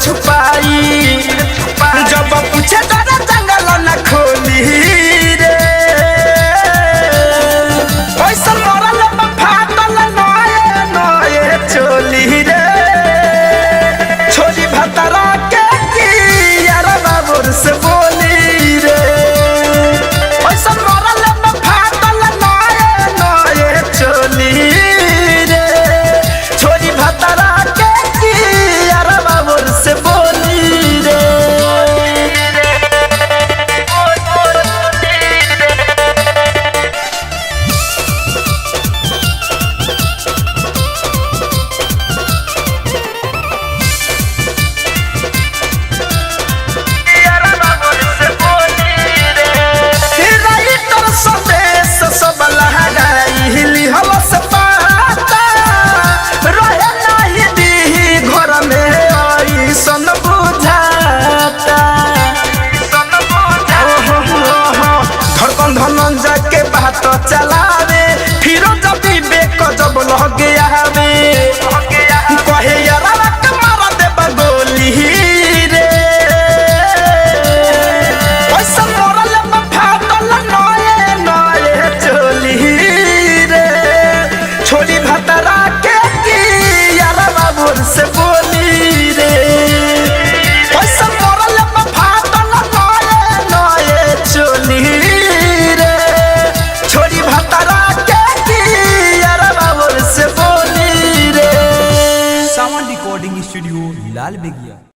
छुपाई जब पूछे तोरा जंगल न खोली रे पैसा मरल फाटल नए नए चोली रे छोरी भतरा के यार बाबूर से बोली रे पैसा मरल फाटल नए नए चोली रे छोरी भतरा के यार बाबूर से बोली रे चलावे फिर जब बेक जब लग आवे कहे यार मार देब गोली रे पैसा मरल फाटल नए नए चोली रे छोरी भतरा के यार बाबूर से बोली रे पैसा मरल फाटल नए नए चोली रे छोरी भतरा के यार बाबूर से बोली रे। सावन रिकॉर्डिंग स्टूडियो लाल बेगिया।